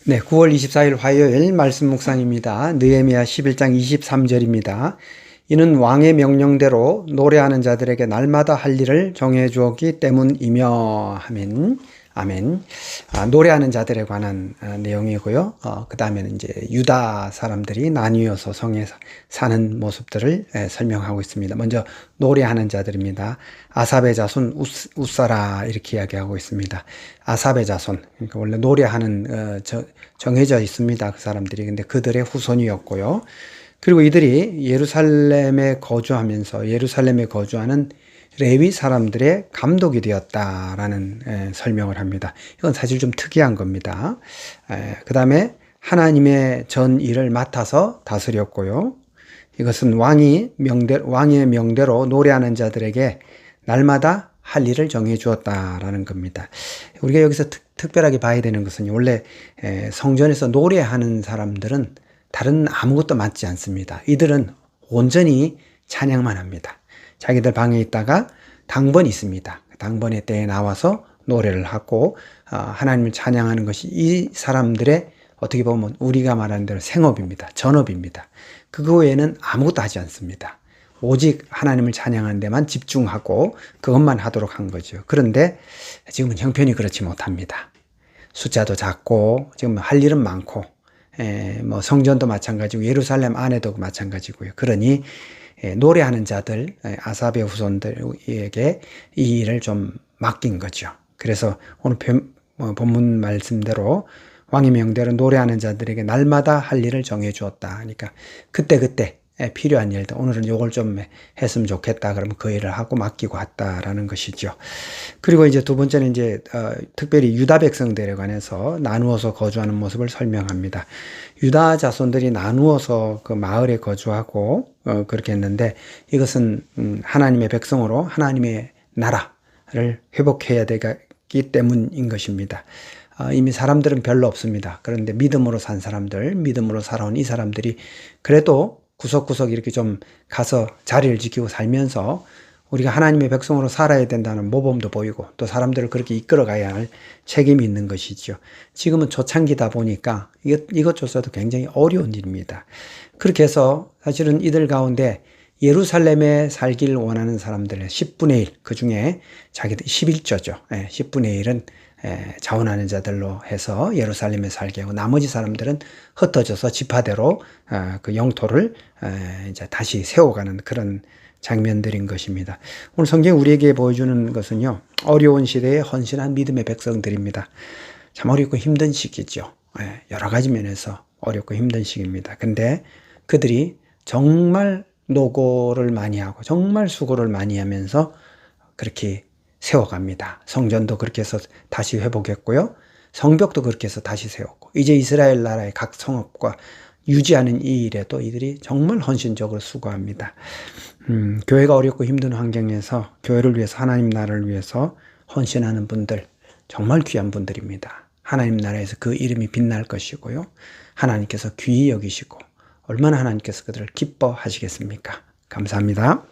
네, 9월 24일 화요일 말씀 묵상입니다. 느헤미야 11장 23절입니다. 이는 왕의 명령대로 노래하는 자들에게 날마다 할 일을 정해 주었기 때문이며. 아멘. 아멘. 노래하는 자들에 관한 내용이고요. 그 다음에는 이제 유다 사람들이 나뉘어서 성에 사는 모습들을 설명하고 있습니다. 먼저 노래하는 자들입니다. 아삽의 자손 웃사라 이렇게 이야기하고 있습니다. 아삽의 자손, 그러니까 원래 노래하는 정해져 있습니다. 그 사람들이. 근데 그들의 후손이었고요. 그리고 이들이 예루살렘에 거주하는 레위 사람들의 감독이 되었다라는 설명을 합니다. 이건 사실 좀 특이한 겁니다. 그 다음에 하나님의 전 일을 맡아서 다스렸고요. 이것은 왕의 명대로 노래하는 자들에게 날마다 할 일을 정해 주었다라는 겁니다. 우리가 여기서 특별하게 봐야 되는 것은 원래 성전에서 노래하는 사람들은 다른 아무것도 맡지 않습니다. 이들은 온전히 찬양만 합니다. 자기들 방에 있다가 당번이 있습니다. 당번의 때에 나와서 노래를 하고 하나님을 찬양하는 것이 이 사람들의 어떻게 보면 우리가 말하는 대로 생업입니다. 전업입니다. 그거 외에는 아무것도 하지 않습니다. 오직 하나님을 찬양하는 데만 집중하고 그것만 하도록 한 거죠. 그런데 지금은 형편이 그렇지 못합니다. 숫자도 작고 지금 할 일은 많고 뭐 성전도 마찬가지고 예루살렘 안에도 마찬가지고요. 그러니 노래하는 자들, 아삽의 후손들에게 이 일을 좀 맡긴 거죠. 그래서 오늘 본문 말씀대로 왕의 명대로 노래하는 자들에게 날마다 할 일을 정해 주었다. 그러니까 그때그때 필요한 일들, 오늘은 요걸 좀 했으면 좋겠다. 그러면 그 일을 하고 맡기고 왔다라는 것이죠. 그리고 이제 두 번째는 이제 특별히 유다 백성들에 관해서 나누어서 거주하는 모습을 설명합니다. 유다 자손들이 나누어서 그 마을에 거주하고 그렇게 했는데 이것은 하나님의 백성으로 하나님의 나라를 회복해야 되기 때문인 것입니다. 이미 사람들은 별로 없습니다. 그런데 믿음으로 산 사람들, 믿음으로 살아온 이 사람들이 그래도 구석구석 이렇게 좀 가서 자리를 지키고 살면서 우리가 하나님의 백성으로 살아야 된다는 모범도 보이고 또 사람들을 그렇게 이끌어 가야 할 책임이 있는 것이죠. 지금은 초창기다 보니까 이것조차도 굉장히 어려운 일입니다. 그렇게 해서 사실은 이들 가운데 예루살렘에 살길 원하는 사람들의 10분의 1, 그 중에 자기들 11조죠. 10분의 1은 자원하는 자들로 해서 예루살렘에 살게 하고 나머지 사람들은 흩어져서 지파대로 그 영토를 이제 다시 세워가는 그런 장면들인 것입니다. 오늘 성경이 우리에게 보여주는 것은요, 어려운 시대에 헌신한 믿음의 백성들입니다. 참 어렵고 힘든 시기죠. 여러 가지 면에서 어렵고 힘든 시기입니다. 근데 그들이 정말 노고를 많이 하고 정말 수고를 많이 하면서 그렇게 세워갑니다. 성전도 그렇게 해서 다시 회복했고요. 성벽도 그렇게 해서 다시 세웠고 이제 이스라엘 나라의 각 성읍과 유지하는 이 일에도 이들이 정말 헌신적으로 수고합니다. 교회가 어렵고 힘든 환경에서 교회를 위해서 하나님 나라를 위해서 헌신하는 분들 정말 귀한 분들입니다. 하나님 나라에서 그 이름이 빛날 것이고요. 하나님께서 귀히 여기시고 얼마나 하나님께서 그들을 기뻐하시겠습니까? 감사합니다.